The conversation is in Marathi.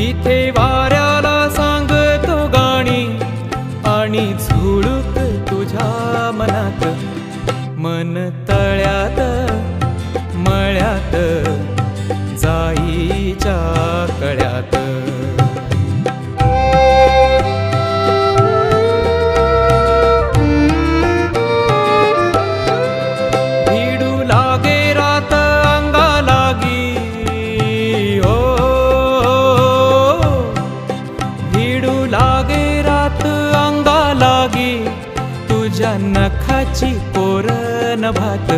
इथे वाऱ्याला सांगतो गाणी आणि झुळूक तुझ्या मनात, मन तळ्यात मळ्यात जाईच्या कळ्यात. भिडू लागे रात अंगा लागी, ओ भिडू लागे रात अंगा लागी, तुझ्या नखाची कोरण भात,